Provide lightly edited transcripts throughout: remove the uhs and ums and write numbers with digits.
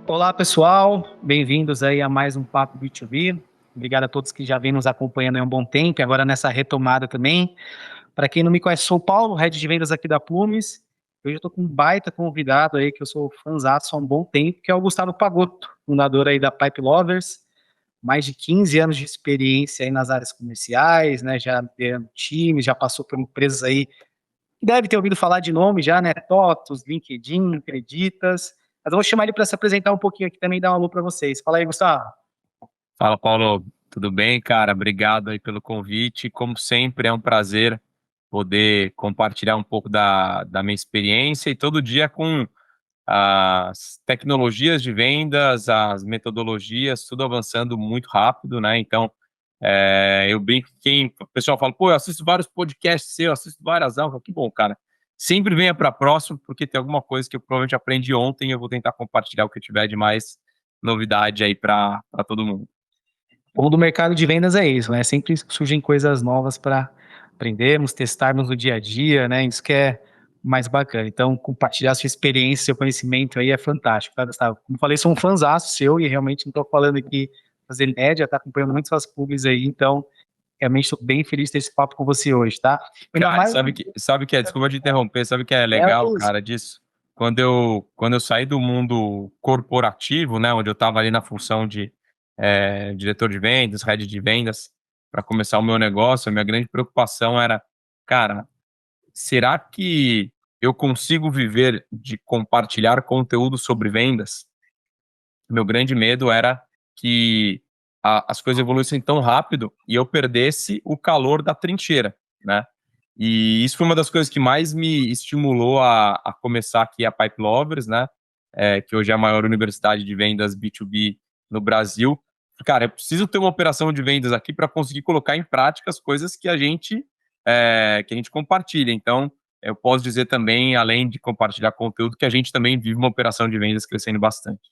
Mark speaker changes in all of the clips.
Speaker 1: Olá, pessoal. Bem-vindos aí a mais um Papo B2B. Obrigado a todos que já vêm nos acompanhando há um bom tempo e agora nessa retomada também. Para quem não me conhece, sou o Paulo, Head de Vendas aqui da Plumes. Hoje eu estou com um baita convidado aí que eu sou fãzaço há um bom tempo, que é o Gustavo Pagotto, fundador aí da Pipe Lovers. Mais de 15 anos de experiência aí nas áreas comerciais, né? Já liderando times, já passou por empresas aí que deve ter ouvido falar de nome já, né? TOTUS, LinkedIn, Acreditas. Mas eu vou chamar ele para se apresentar um pouquinho aqui também e dar um alô para vocês. Fala aí, Gustavo.
Speaker 2: Fala, Paulo. Tudo bem, cara? Obrigado aí pelo convite. Como sempre, é um prazer poder compartilhar um pouco da minha experiência e todo dia com as tecnologias de vendas, as metodologias, tudo avançando muito rápido, né? Então, eu brinco que o pessoal fala, pô, eu assisto vários podcasts seus, eu assisto várias aulas. Que bom, cara. Sempre venha para próximo, porque tem alguma coisa que eu provavelmente aprendi ontem e eu vou tentar compartilhar o que eu tiver de mais novidade aí para todo mundo.
Speaker 1: O bom do mercado de vendas é isso, né? Sempre surgem coisas novas para aprendermos, testarmos no dia a dia, né? Isso que é mais bacana. Então, compartilhar sua experiência, seu conhecimento aí é fantástico, tá, Gustavo? Como falei, sou um fãzaço seu e realmente não estou falando aqui fazer média, tá acompanhando muito suas pubs aí, então realmente estou bem feliz de ter esse papo com você hoje, tá? Ainda
Speaker 2: Cara,
Speaker 1: mais.
Speaker 2: sabe que é, desculpa te interromper, sabe que é
Speaker 1: É
Speaker 2: legal, cara, disso? Quando eu saí do mundo corporativo, né, onde eu estava ali na função de diretor de vendas, head de vendas, para começar o meu negócio, a minha grande preocupação era, cara, será que eu consigo viver de compartilhar conteúdo sobre vendas? Meu grande medo era que as coisas evoluíssem tão rápido e eu perdesse o calor da trincheira, né? E isso foi uma das coisas que mais me estimulou a começar aqui a Pipe Lovers, né? Que hoje é a maior universidade de vendas B2B no Brasil. Cara, eu preciso ter uma operação de vendas aqui para conseguir colocar em prática as coisas que a gente compartilha. Então, eu posso dizer também, além de compartilhar conteúdo, que a gente também vive uma operação de vendas crescendo bastante.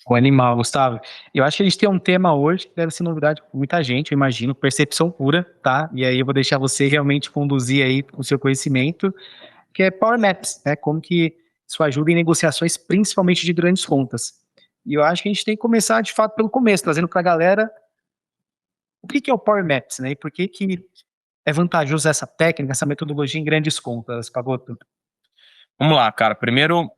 Speaker 1: O animal, Gustavo. Eu acho que a gente tem um tema hoje que deve ser novidade para muita gente, eu imagino, percepção pura, tá? E aí eu vou deixar você realmente conduzir aí com o seu conhecimento, que é Power Maps, né? Como que isso ajuda em negociações, principalmente de grandes contas. E eu acho que a gente tem que começar, de fato, pelo começo, trazendo para a galera o que é o Power Maps, né? E por que é vantajoso essa técnica, essa metodologia em grandes contas, Pagotto?
Speaker 2: Vamos lá, cara. Primeiro,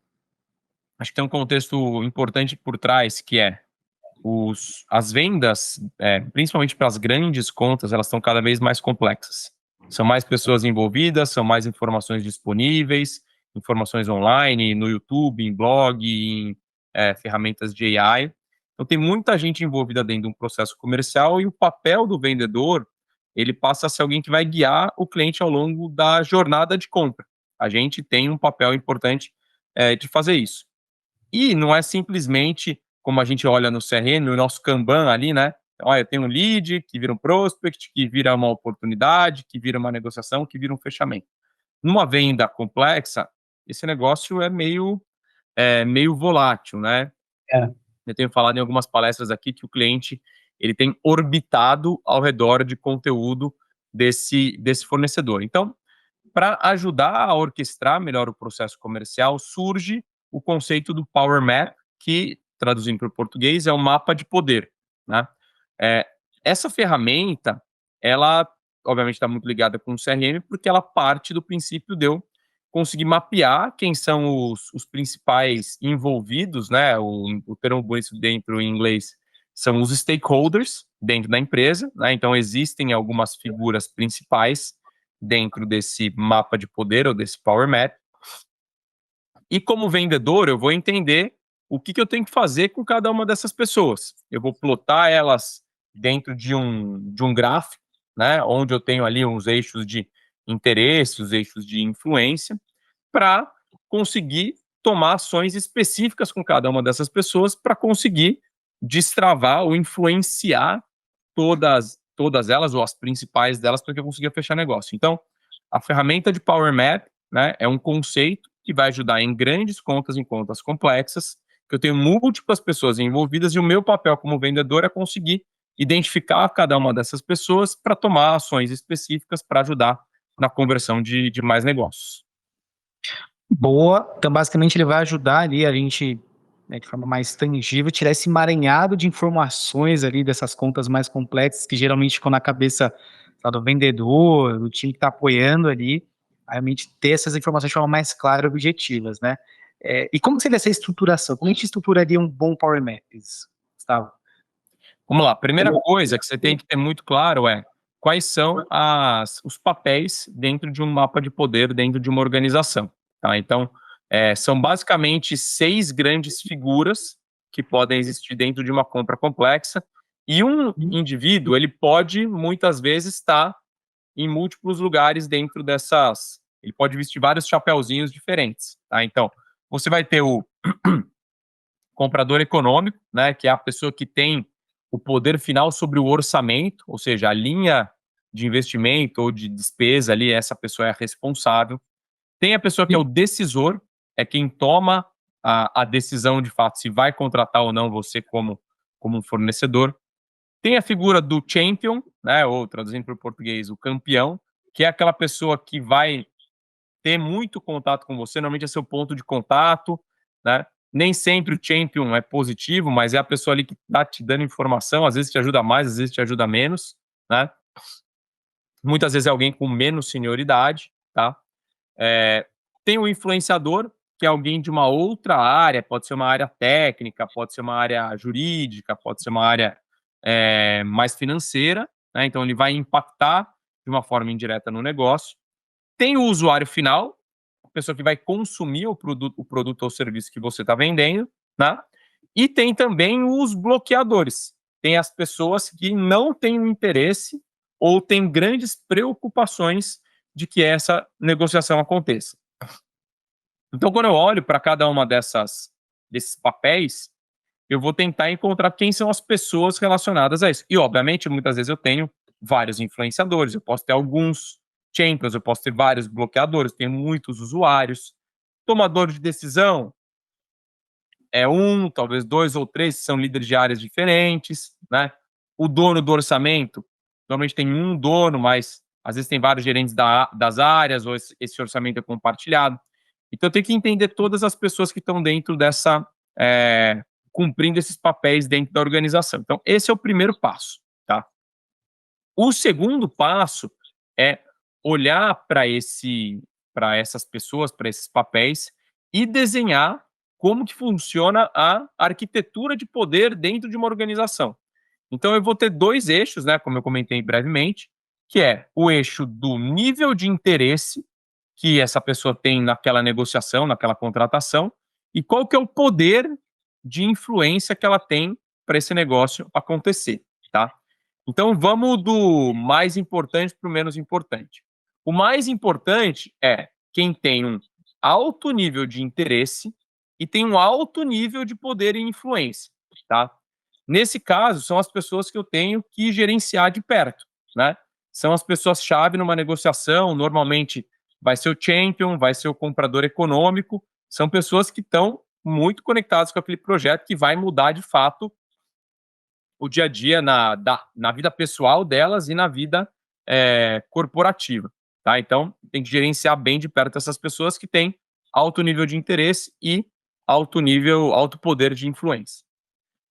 Speaker 2: acho que tem um contexto importante por trás, que é as vendas, principalmente para as grandes contas, elas estão cada vez mais complexas. São mais pessoas envolvidas, são mais informações disponíveis, informações online, no YouTube, em blog, em ferramentas de AI. Então, tem muita gente envolvida dentro de um processo comercial e o papel do vendedor, ele passa a ser alguém que vai guiar o cliente ao longo da jornada de compra. A gente tem um papel importante de fazer isso. E não é simplesmente como a gente olha no CRM, no nosso Kanban ali, né? Olha, eu tenho um lead, que vira um prospect, que vira uma oportunidade, que vira uma negociação, que vira um fechamento. Numa venda complexa, esse negócio é meio volátil, né?
Speaker 1: É.
Speaker 2: Eu tenho falado em algumas palestras aqui que o cliente ele tem orbitado ao redor de conteúdo desse fornecedor. Então, para ajudar a orquestrar melhor o processo comercial, surge o conceito do Power Map, que, traduzindo para o português, é um mapa de poder, né? É, essa ferramenta, ela, obviamente, está muito ligada com o CRM, porque ela parte do princípio de eu conseguir mapear quem são os principais envolvidos, né? O termo bonito dentro em inglês são os stakeholders dentro da empresa, né? Então, existem algumas figuras principais dentro desse mapa de poder ou desse Power Map. E como vendedor, eu vou entender o que eu tenho que fazer com cada uma dessas pessoas. Eu vou plotar elas dentro de um gráfico, né, onde eu tenho ali uns eixos de interesse, os eixos de influência, para conseguir tomar ações específicas com cada uma dessas pessoas para conseguir destravar ou influenciar todas elas, ou as principais delas, para que eu consiga fechar negócio. Então, a ferramenta de Power Map, né, é um conceito que vai ajudar em grandes contas, em contas complexas, que eu tenho múltiplas pessoas envolvidas e o meu papel como vendedor é conseguir identificar cada uma dessas pessoas para tomar ações específicas para ajudar na conversão de mais negócios.
Speaker 1: Boa. Então, basicamente, ele vai ajudar ali a gente. né, de forma mais tangível, tirar esse emaranhado de informações ali dessas contas mais complexas que geralmente ficam na cabeça, lá, do vendedor, do time que está apoiando ali, realmente ter essas informações de forma mais clara e objetivas, né. E como seria essa estruturação? Como a gente estruturaria um bom Power Maps, Gustavo?
Speaker 2: Vamos lá, primeira coisa que você tem que ter muito claro é quais são os papéis dentro de um mapa de poder, dentro de uma organização, tá? Então, são basicamente 6 grandes figuras que podem existir dentro de uma compra complexa, e um indivíduo, ele pode, muitas vezes, estar em múltiplos lugares dentro dessas. Ele pode vestir vários chapeuzinhos diferentes, tá? Então, você vai ter o comprador econômico, né, que é a pessoa que tem o poder final sobre o orçamento, ou seja, a linha de investimento ou de despesa ali, essa pessoa é a responsável. Tem a pessoa que é o decisor, é quem toma a decisão de fato se vai contratar ou não você como um fornecedor. Tem a figura do champion, né, ou traduzindo para o português, o campeão, que é aquela pessoa que vai ter muito contato com você, normalmente é seu ponto de contato, né? Nem sempre o champion é positivo, mas é a pessoa ali que está te dando informação, às vezes te ajuda mais, às vezes te ajuda menos, né? Muitas vezes é alguém com menos senioridade, tá? Tem o influenciador, que é alguém de uma outra área, pode ser uma área técnica, pode ser uma área jurídica, pode ser uma área mais financeira, né? Então ele vai impactar de uma forma indireta no negócio. Tem o usuário final, a pessoa que vai consumir o produto ou serviço que você está vendendo, né? E tem também os bloqueadores. Tem as pessoas que não têm o interesse ou têm grandes preocupações de que essa negociação aconteça. Então, quando eu olho para cada uma desses papéis, eu vou tentar encontrar quem são as pessoas relacionadas a isso. E, obviamente, muitas vezes eu tenho vários influenciadores, eu posso ter alguns champions, eu posso ter vários bloqueadores, tenho muitos usuários. Tomador de decisão é um, talvez dois ou três, que são líderes de áreas diferentes, né? O dono do orçamento, normalmente tem um dono, mas às vezes tem vários gerentes das áreas, ou esse orçamento é compartilhado. Então eu tenho que entender todas as pessoas que estão dentro dessa, cumprindo esses papéis dentro da organização. Então, esse é o primeiro passo, tá? O segundo passo é olhar para essas pessoas, para esses papéis e desenhar como que funciona a arquitetura de poder dentro de uma organização. Então eu vou ter 2 eixos, né, como eu comentei brevemente, que é o eixo do nível de interesse que essa pessoa tem naquela negociação, naquela contratação, e qual que é o poder de influência que ela tem para esse negócio acontecer, tá? Então vamos do mais importante para o menos importante. O mais importante é quem tem um alto nível de interesse e tem um alto nível de poder e influência, tá? Nesse caso, são as pessoas que eu tenho que gerenciar de perto, né? São as pessoas-chave numa negociação, normalmente vai ser o champion, vai ser o comprador econômico, são pessoas que estão muito conectadas com aquele projeto que vai mudar de fato o dia a dia na vida pessoal delas e na vida corporativa, tá? Então, tem que gerenciar bem de perto essas pessoas que têm alto nível de interesse e alto poder de influência.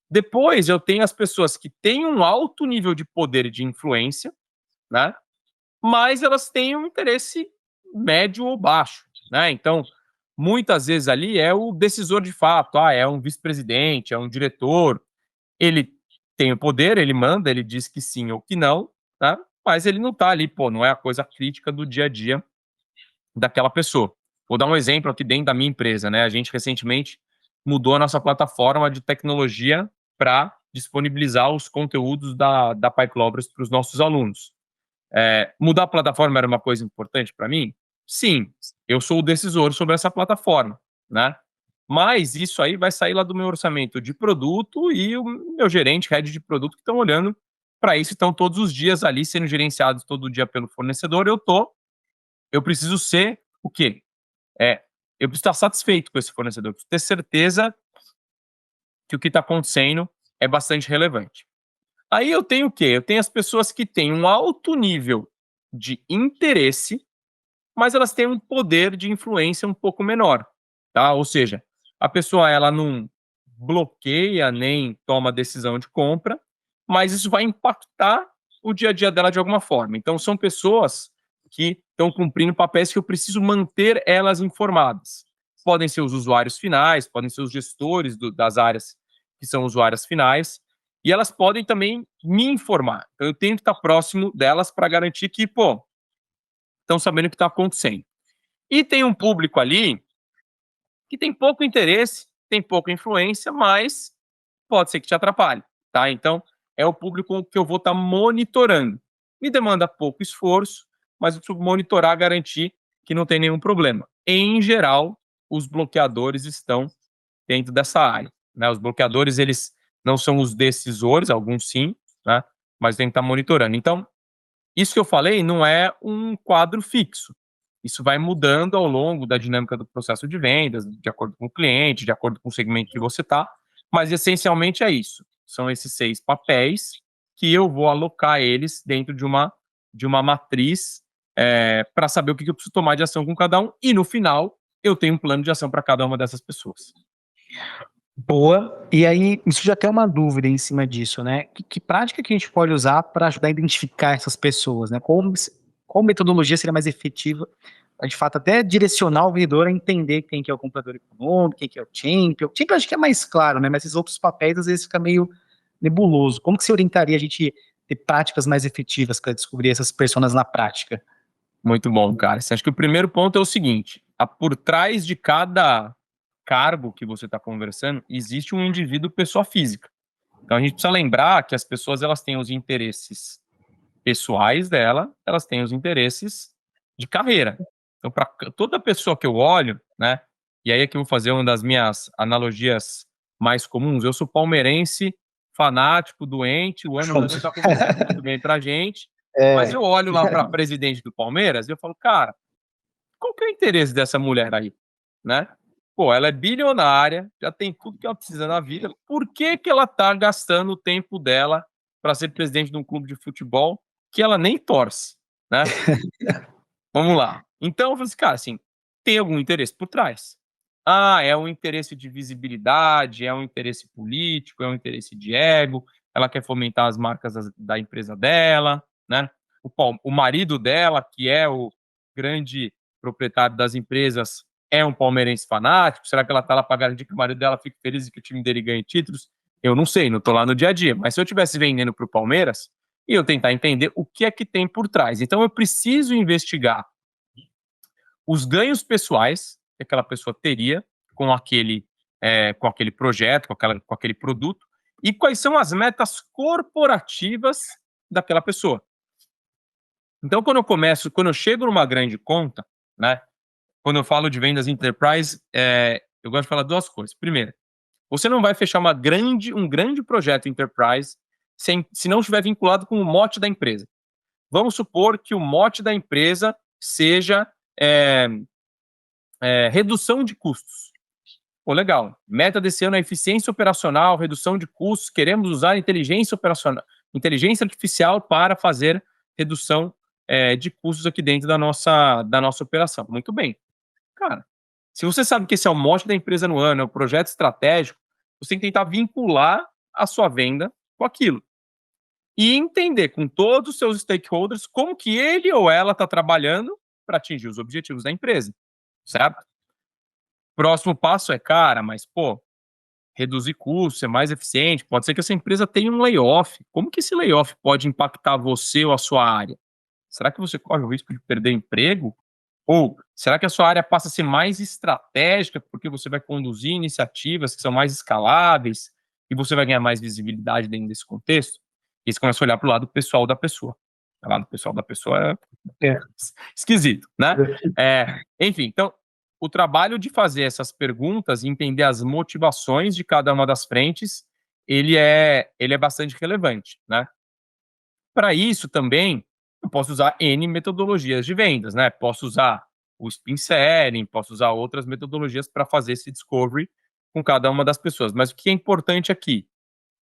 Speaker 2: Depois, eu tenho as pessoas que têm um alto nível de poder e de influência, né? Mas elas têm um interesse médio ou baixo, né? Então, muitas vezes ali é o decisor de fato, é um vice-presidente, é um diretor, ele tem o poder, ele manda, ele diz que sim ou que não, tá? Mas ele não tá ali, não é a coisa crítica do dia a dia daquela pessoa. Vou dar um exemplo aqui dentro da minha empresa, né? A gente recentemente mudou a nossa plataforma de tecnologia para disponibilizar os conteúdos da PyClobras para os nossos alunos. Mudar a plataforma era uma coisa importante para mim? Sim, eu sou o decisor sobre essa plataforma, né? Mas isso aí vai sair lá do meu orçamento de produto e o meu gerente, head de produto, que estão olhando para isso, estão todos os dias ali sendo gerenciados todo dia pelo fornecedor. Eu preciso ser o quê? Eu preciso estar satisfeito com esse fornecedor, eu preciso ter certeza que o que está acontecendo é bastante relevante. Aí eu tenho o quê? Eu tenho as pessoas que têm um alto nível de interesse, mas elas têm um poder de influência um pouco menor, tá? Ou seja, a pessoa ela não bloqueia nem toma decisão de compra, mas isso vai impactar o dia a dia dela de alguma forma. Então, são pessoas que estão cumprindo papéis que eu preciso manter elas informadas. Podem ser os usuários finais, podem ser os gestores das áreas que são usuárias finais, e elas podem também me informar. Então, eu tenho que estar próximo delas para garantir que, pô, estão sabendo o que está acontecendo. E tem um público ali que tem pouco interesse, tem pouca influência, mas pode ser que te atrapalhe, tá? Então, é o público que eu vou estar monitorando. Me demanda pouco esforço, mas eu preciso monitorar, garantir que não tem nenhum problema. Em geral, os bloqueadores estão dentro dessa área, né? Os bloqueadores, eles não são os decisores, alguns sim, né? Mas tem que estar monitorando. Então, isso que eu falei não é um quadro fixo. Isso vai mudando ao longo da dinâmica do processo de vendas, de acordo com o cliente, de acordo com o segmento que você está, mas essencialmente é isso. São esses 6 papéis que eu vou alocar eles dentro de uma matriz para saber o que eu preciso tomar de ação com cada um, e no final eu tenho um plano de ação para cada uma dessas pessoas.
Speaker 1: Boa. E aí, isso já tem uma dúvida em cima disso, né? Que prática que a gente pode usar para ajudar a identificar essas pessoas, né? Qual metodologia seria mais efetiva para, de fato, até direcionar o vendedor a entender quem que é o comprador econômico, quem que é o champion. Champion acho que é mais claro, né? Mas esses outros papéis, às vezes, fica meio nebuloso. Como que você orientaria a gente ter práticas mais efetivas para descobrir essas pessoas na prática?
Speaker 2: Muito bom, cara. Acho que o primeiro ponto é o seguinte: por trás de cada cargo que você está conversando, existe um indivíduo, pessoa física. Então a gente precisa lembrar que as pessoas, elas têm os interesses pessoais dela, elas têm os interesses de carreira. Então, para toda pessoa que eu olho, né? E aí é que eu vou fazer uma das minhas analogias mais comuns. Eu sou palmeirense, fanático, doente, o ano não está começando muito bem pra gente, mas eu olho lá para presidente do Palmeiras e eu falo, cara, qual que é o interesse dessa mulher aí, né? Pô, ela é bilionária, já tem tudo que ela precisa na vida. Por que que ela tá gastando o tempo dela para ser presidente de um clube de futebol que ela nem torce, né? Vamos lá. Então, eu falei assim, cara, assim, tem algum interesse por trás. Ah, é um interesse de visibilidade, é um interesse político, é um interesse de ego, ela quer fomentar as marcas da empresa dela, né? O marido dela, que é o grande proprietário das empresas, é um palmeirense fanático. Será que ela tá lá para garantir que o marido dela fique feliz e que o time dele ganhe títulos? Eu não sei, não tô lá no dia a dia. Mas se eu estivesse vendendo para o Palmeiras, e eu tentar entender o que é que tem por trás. Então, eu preciso investigar os ganhos pessoais que aquela pessoa teria com aquele projeto, com aquele produto, e quais são as metas corporativas daquela pessoa. Então, quando eu chego numa grande conta, né, quando eu falo de vendas enterprise, eu gosto de falar duas coisas. Primeiro, você não vai fechar um grande projeto enterprise se não estiver vinculado com o mote da empresa. Vamos supor que o mote da empresa seja redução de custos. Pô, legal. Meta desse ano é eficiência operacional, redução de custos. Queremos usar inteligência operacional, inteligência artificial para fazer redução de custos aqui dentro da nossa operação. Muito bem. Cara, se você sabe que esse é o mote da empresa no ano, é o projeto estratégico, você tem que tentar vincular a sua venda com aquilo. E entender com todos os seus stakeholders como que ele ou ela está trabalhando para atingir os objetivos da empresa, certo? Próximo passo é, cara, mas, pô, reduzir custos, ser mais eficiente, pode ser que essa empresa tenha um layoff. Como que esse layoff pode impactar você ou a sua área? Será que você corre o risco de perder emprego? Ou será que a sua área passa a ser mais estratégica porque você vai conduzir iniciativas que são mais escaláveis e você vai ganhar mais visibilidade dentro desse contexto? E você começa a olhar para o lado pessoal da pessoa. O lado pessoal da pessoa é esquisito, né? Enfim, então, o trabalho de fazer essas perguntas e entender as motivações de cada uma das frentes, ele é bastante relevante, né? Para isso também, eu posso usar N metodologias de vendas, né? Posso usar o spin selling, posso usar outras metodologias para fazer esse discovery com cada uma das pessoas. Mas o que é importante aqui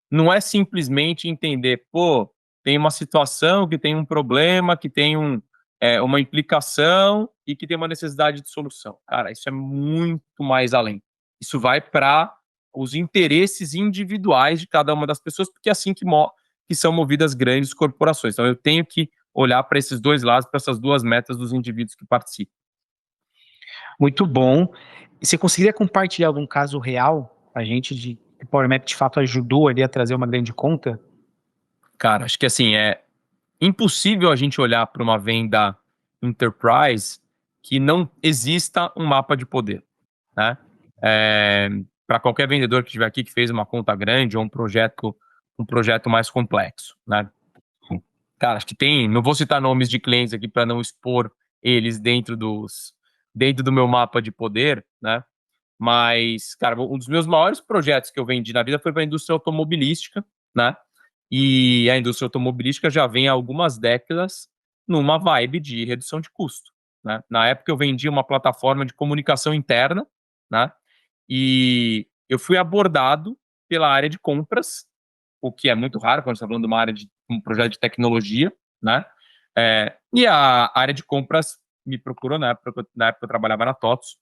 Speaker 2: não é simplesmente entender, pô, tem uma situação que tem um problema, que tem uma implicação e que tem uma necessidade de solução. Cara, isso é muito mais além. Isso vai para os interesses individuais de cada uma das pessoas, porque é assim que são movidas grandes corporações. Então, eu tenho que olhar para esses dois lados, para essas duas metas dos indivíduos que participam.
Speaker 1: Muito bom. E você conseguiria compartilhar algum caso real a gente de que o Power Map de fato ajudou ali a trazer uma grande conta?
Speaker 2: Cara, acho que assim, é impossível a gente olhar para uma venda enterprise que não exista um mapa de poder, né? Para qualquer vendedor que estiver aqui que fez uma conta grande ou um projeto mais complexo, né? Cara, acho que tem, não vou citar nomes de clientes aqui para não expor eles dentro do meu mapa de poder, né? Mas, cara, um dos meus maiores projetos que eu vendi na vida foi para a indústria automobilística, né? E a indústria automobilística já vem há algumas décadas numa vibe de redução de custo, né? Na época eu vendi uma plataforma de comunicação interna, né? E eu fui abordado pela área de compras, o que é muito raro quando você está falando de uma área de um projeto de tecnologia, né? E a área de compras me procurou na época eu trabalhava na TOTS,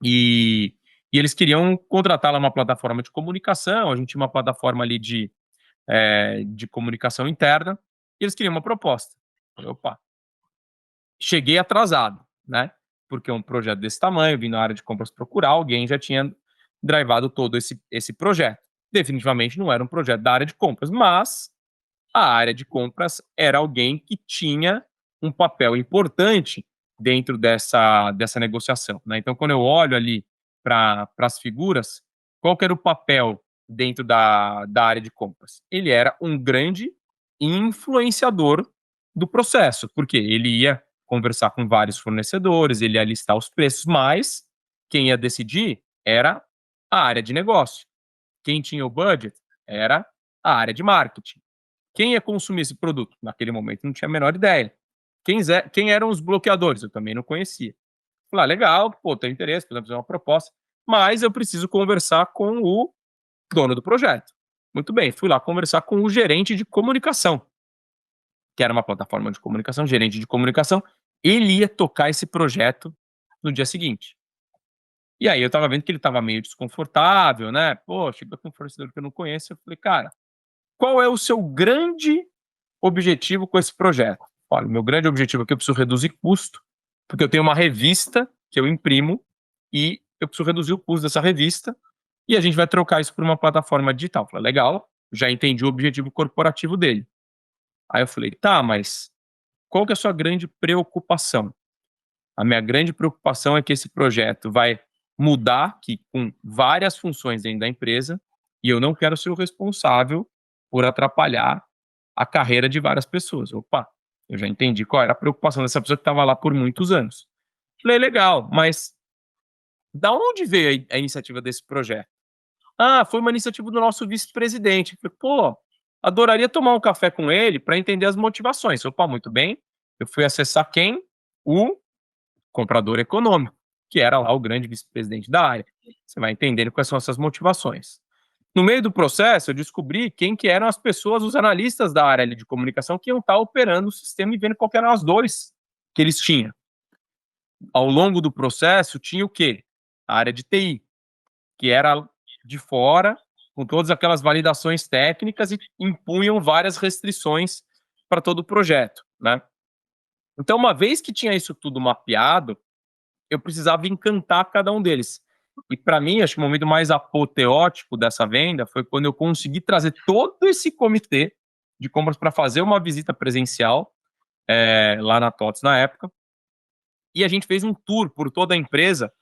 Speaker 2: e eles queriam contratar lá uma plataforma de comunicação, a gente tinha uma plataforma ali de comunicação interna, e eles queriam uma proposta. Eu falei, opa, cheguei atrasado, né? Porque um projeto desse tamanho, vim na área de compras procurar, alguém já tinha drivado todo esse projeto. Definitivamente não era um projeto da área de compras, mas a área de compras era alguém que tinha um papel importante dentro dessa negociação, né? Então, quando eu olho ali para as figuras, qual que era o papel dentro da área de compras? Ele era um grande influenciador do processo, porque ele ia conversar com vários fornecedores, ele ia listar os preços, mas quem ia decidir era a área de negócio. Quem tinha o budget era a área de marketing. Quem ia consumir esse produto? Naquele momento não tinha a menor ideia. Quem eram os bloqueadores? Eu também não conhecia. Falei, legal, pô, tenho interesse, podemos fazer uma proposta, mas eu preciso conversar com o dono do projeto. Muito bem, fui lá conversar com o gerente de comunicação, que era uma plataforma de comunicação, gerente de comunicação, ele ia tocar esse projeto no dia seguinte. E aí eu tava vendo que ele tava meio desconfortável, né? Pô, chega com um fornecedor que eu não conheço. Eu falei, cara, qual é o seu grande objetivo com esse projeto? Olha, meu grande objetivo aqui, eu preciso reduzir custo, porque eu tenho uma revista que eu imprimo e eu preciso reduzir o custo dessa revista e a gente vai trocar isso por uma plataforma digital. Eu falei, legal, já entendi o objetivo corporativo dele. Aí eu falei, tá, mas qual que é a sua grande preocupação? A minha grande preocupação é que esse projeto vai mudar aqui com várias funções dentro da empresa e eu não quero ser o responsável por atrapalhar a carreira de várias pessoas. Opa, eu já entendi qual era a preocupação dessa pessoa que estava lá por muitos anos. Falei, legal, mas da onde veio a iniciativa desse projeto? Ah, foi uma iniciativa do nosso vice-presidente. Falei, pô, adoraria tomar um café com ele para entender as motivações. Opa, muito bem. Eu fui acessar quem? O comprador econômico, que era lá o grande vice-presidente da área. Você vai entendendo quais são essas motivações. No meio do processo, eu descobri quem que eram as pessoas, os analistas da área ali de comunicação que iam estar operando o sistema e vendo quais eram as dores que eles tinham. Ao longo do processo, tinha o quê? A área de TI, que era de fora, com todas aquelas validações técnicas e impunham várias restrições para todo o projeto, né? Então, uma vez que tinha isso tudo mapeado, eu precisava encantar cada um deles. E para mim, acho que o momento mais apoteótico dessa venda foi quando eu consegui trazer todo esse comitê de compras para fazer uma visita presencial lá na TOTS na época. E a gente fez um tour por toda a empresa,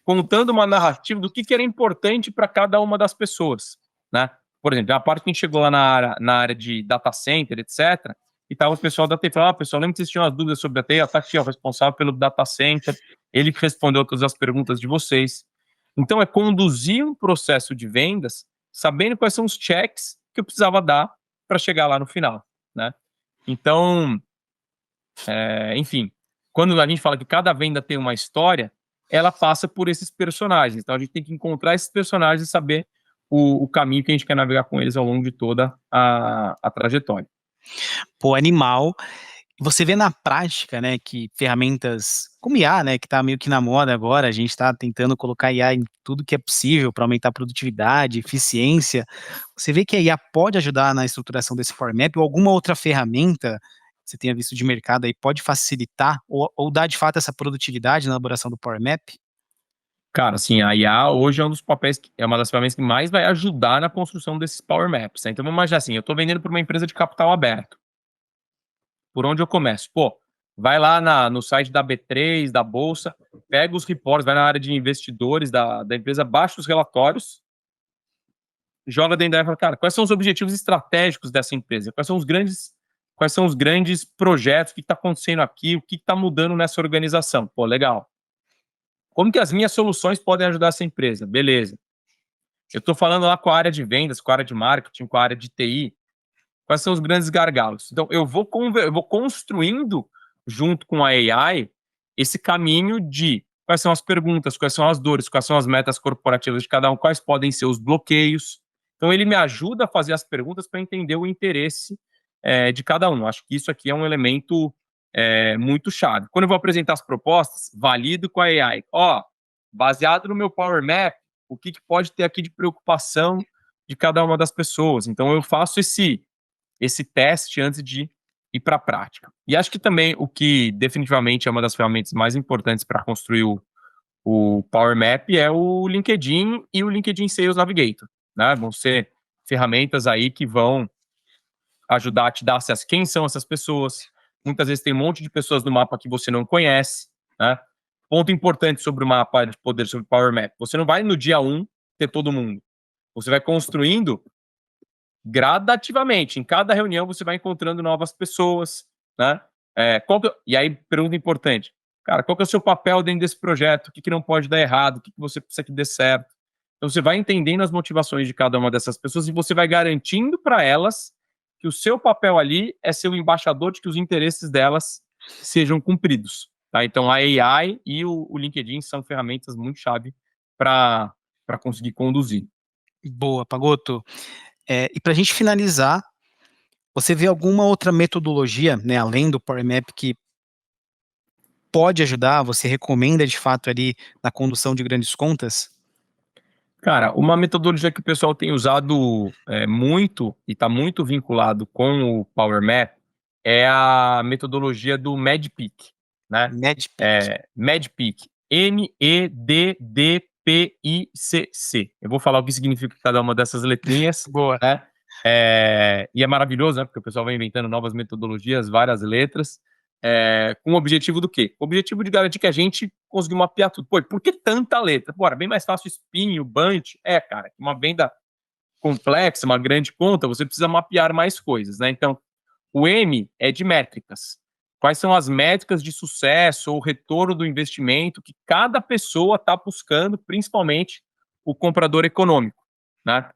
Speaker 2: contando uma narrativa do que era importante para cada uma das pessoas, né? Por exemplo, a parte que a gente chegou lá na área de data center, etc., e tava o pessoal da TI falando, pessoal, lembra que vocês tinham as dúvidas sobre a TI? Tá aqui, ó, o responsável pelo data center, ele que respondeu todas as perguntas de vocês. Então, é conduzir um processo de vendas sabendo quais são os checks que eu precisava dar para chegar lá no final, né? Então, enfim, quando a gente fala que cada venda tem uma história, ela passa por esses personagens. Então, a gente tem que encontrar esses personagens e saber o caminho que a gente quer navegar com eles ao longo de toda a trajetória.
Speaker 1: Pô, animal. Você vê na prática, né, que ferramentas como IA, né, que está meio que na moda agora, a gente está tentando colocar IA em tudo que é possível para aumentar a produtividade, eficiência. Você vê que a IA pode ajudar na estruturação desse Power Map ou alguma outra ferramenta que você tenha visto de mercado aí pode facilitar ou dar de fato essa produtividade na elaboração do Power Map?
Speaker 2: Cara, assim, a IA hoje é um dos papéis, é uma das ferramentas que mais vai ajudar na construção desses Power Maps, né? Então vamos imaginar assim, eu estou vendendo para uma empresa de capital aberto. Por onde eu começo? Pô, vai lá no site da B3, da Bolsa, pega os reports, vai na área de investidores da empresa, baixa os relatórios, joga dentro da e fala, cara, quais são os objetivos estratégicos dessa empresa? Quais são os grandes projetos? O que está acontecendo aqui? O que está mudando nessa organização? Pô, legal. Como que as minhas soluções podem ajudar essa empresa? Beleza. Eu estou falando lá com a área de vendas, com a área de marketing, com a área de TI. Quais são os grandes gargalos? Então, eu vou construindo, junto com a AI, esse caminho de quais são as perguntas, quais são as dores, quais são as metas corporativas de cada um, quais podem ser os bloqueios. Então, ele me ajuda a fazer as perguntas para entender o interesse de cada um. Acho que isso aqui é um elemento muito chave. Quando eu vou apresentar as propostas, valido com a AI. Ó, baseado no meu Power Map, o que pode ter aqui de preocupação de cada uma das pessoas. Então, eu faço esse teste antes de ir para a prática. E acho que também o que definitivamente é uma das ferramentas mais importantes para construir o Power Map é o LinkedIn e o LinkedIn Sales Navigator, né? Vão ser ferramentas aí que vão ajudar a te dar acesso. Quem são essas pessoas? Muitas vezes tem um monte de pessoas no mapa que você não conhece, né? Ponto importante sobre o mapa de poder, sobre o Power Map. Você não vai no dia 1 ter todo mundo. Você vai construindo gradativamente. Em cada reunião você vai encontrando novas pessoas, né? E aí, pergunta importante. Cara, qual que é o seu papel dentro desse projeto? O que não pode dar errado? O que você precisa que dê certo? Então, você vai entendendo as motivações de cada uma dessas pessoas e você vai garantindo para elas que o seu papel ali é ser o embaixador de que os interesses delas sejam cumpridos. Tá? Então, a AI e o LinkedIn são ferramentas muito chave para conseguir conduzir.
Speaker 1: Boa, Pagotto. E para a gente finalizar, você vê alguma outra metodologia, né, além do Power Map, que pode ajudar, você recomenda de fato ali na condução de grandes contas?
Speaker 2: Cara, uma metodologia que o pessoal tem usado muito e está muito vinculado com o Power Map é a metodologia do MEDDPICC, né?
Speaker 1: Medpic.
Speaker 2: MEDDPICC, MEDDPICC. Eu vou falar o que significa cada uma dessas letrinhas,
Speaker 1: Boa.
Speaker 2: né? E é maravilhoso, né? Porque o pessoal vai inventando novas metodologias, várias letras, com o objetivo do quê? O objetivo de garantir que a gente conseguiu mapear tudo. Pô, por que tanta letra? Pô, era bem mais fácil o spin, o bunch. Cara, uma venda complexa, uma grande conta, você precisa mapear mais coisas, né? Então, o M é de métricas. Quais são as métricas de sucesso ou retorno do investimento que cada pessoa está buscando, principalmente o comprador econômico, né?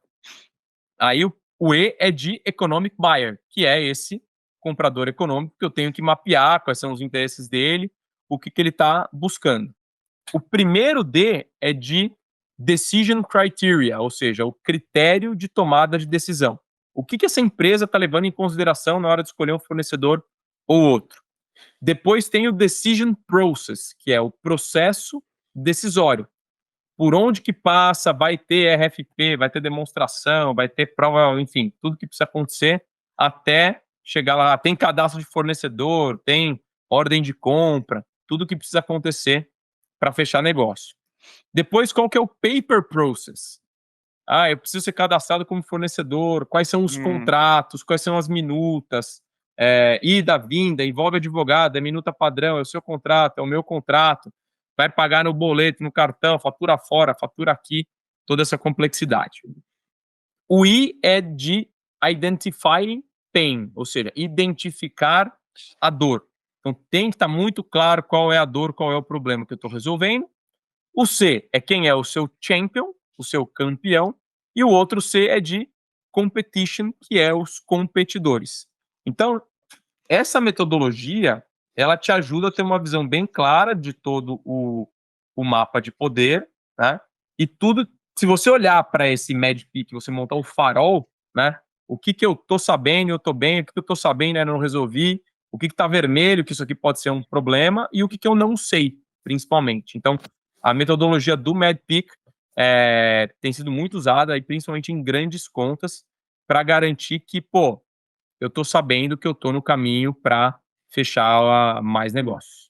Speaker 2: Aí o E é de economic buyer, que é esse comprador econômico que eu tenho que mapear quais são os interesses dele, o que ele está buscando. O primeiro D é de decision criteria, ou seja, o critério de tomada de decisão. O que essa empresa está levando em consideração na hora de escolher um fornecedor ou outro. Depois tem o decision process, que é o processo decisório. Por onde que passa, vai ter RFP, vai ter demonstração, vai ter prova, enfim, tudo que precisa acontecer até chegar lá. Tem cadastro de fornecedor, tem ordem de compra, tudo que precisa acontecer para fechar negócio. Depois, qual que é o paper process? Eu preciso ser cadastrado como fornecedor, quais são os contratos, quais são as minutas, ida, vinda, envolve advogado, é minuta padrão, é o seu contrato, é o meu contrato, vai pagar no boleto, no cartão, fatura fora, fatura aqui, toda essa complexidade. O I é de identifying pain, ou seja, identificar a dor. Então tem que estar muito claro qual é a dor, qual é o problema que eu estou resolvendo. O C é quem é o seu champion, o seu campeão, e o outro C é de competition, que é os competidores. Então, essa metodologia, ela te ajuda a ter uma visão bem clara de todo o mapa de poder, né? E tudo, se você olhar para esse MEDDPICC, você montar o farol, né? O que eu tô sabendo, eu tô bem, o que eu tô sabendo, eu não resolvi, o que está vermelho, que isso aqui pode ser um problema, e o que eu não sei, principalmente. Então, a metodologia do MedPeak tem sido muito usada, e principalmente em grandes contas, para garantir que, pô, eu estou sabendo que eu estou no caminho para fechar mais negócios.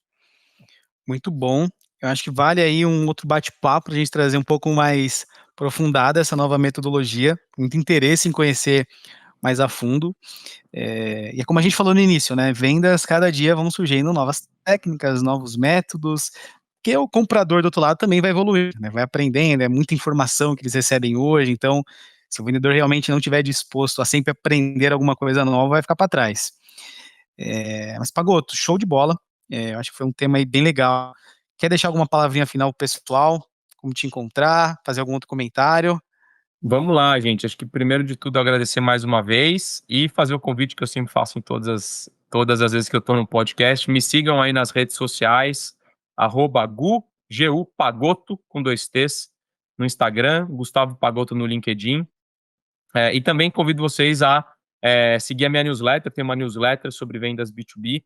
Speaker 1: Muito bom. Eu acho que vale aí um outro bate-papo para a gente trazer um pouco mais aprofundada essa nova metodologia, muito interesse em conhecer mais a fundo. E é como a gente falou no início, né? Vendas, cada dia vão surgindo novas técnicas, novos métodos, que o comprador do outro lado também vai evoluir, né? Vai aprendendo, é muita informação que eles recebem hoje, então, se o vendedor realmente não estiver disposto a sempre aprender alguma coisa nova, vai ficar para trás. Mas, Pagotto, show de bola. Eu acho que foi um tema aí bem legal. Quer deixar alguma palavrinha final pro pessoal? Como te encontrar? Fazer algum outro comentário?
Speaker 2: Vamos lá, gente. Acho que primeiro de tudo agradecer mais uma vez e fazer o convite que eu sempre faço em todas as vezes que eu estou no podcast. Me sigam aí nas redes sociais, @Gu Pagotto, com 2 T's, no Instagram, Gustavo Pagotto no LinkedIn. E também convido vocês a seguir a minha newsletter. Tem uma newsletter sobre vendas B2B.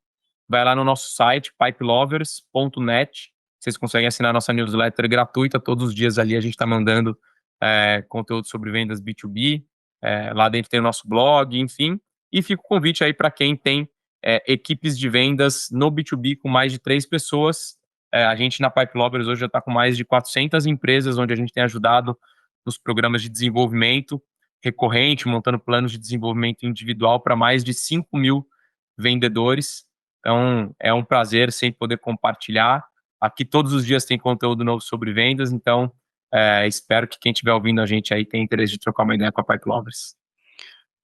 Speaker 2: Vai lá no nosso site, pipelovers.net. Vocês conseguem assinar a nossa newsletter gratuita. Todos os dias ali a gente está mandando conteúdo sobre vendas B2B. Lá dentro tem o nosso blog, enfim. E fica o convite aí para quem tem equipes de vendas no B2B com mais de 3 pessoas. A gente na Pipe Lovers hoje já está com mais de 400 empresas, onde a gente tem ajudado nos programas de desenvolvimento recorrente, montando planos de desenvolvimento individual para mais de 5.000 vendedores. Então, é um prazer sempre poder compartilhar. Aqui todos os dias tem conteúdo novo sobre vendas, então espero que quem estiver ouvindo a gente aí tenha interesse de trocar uma ideia com a Pipe Lovers.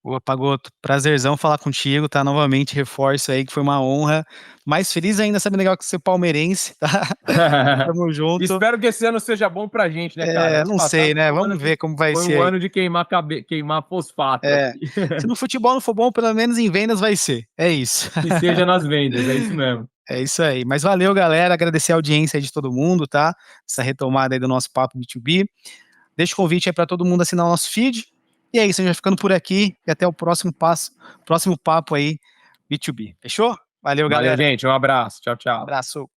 Speaker 1: Boa, Pagotto, prazerzão falar contigo, tá? Novamente, reforço aí que foi uma honra. Mais feliz ainda sabendo legal que você é palmeirense, tá? Tamo junto.
Speaker 2: Espero que esse ano seja bom pra gente, né, cara?
Speaker 1: Não sei, né? Vamos ver como vai ser.
Speaker 2: Foi um ano de queimar fosfato aqui.
Speaker 1: Se no futebol não for bom, pelo menos em vendas vai ser. É isso.
Speaker 2: Que seja nas vendas, é isso mesmo.
Speaker 1: É isso aí. Mas valeu, galera. Agradecer a audiência aí de todo mundo, tá? Essa retomada aí do nosso papo B2B. Deixa o convite aí para todo mundo assinar o nosso feed. E é isso, a gente vai ficando por aqui e até o próximo papo aí, B2B. Fechou? Valeu, galera.
Speaker 2: Valeu, gente. Um abraço. Tchau, tchau.
Speaker 1: Abraço.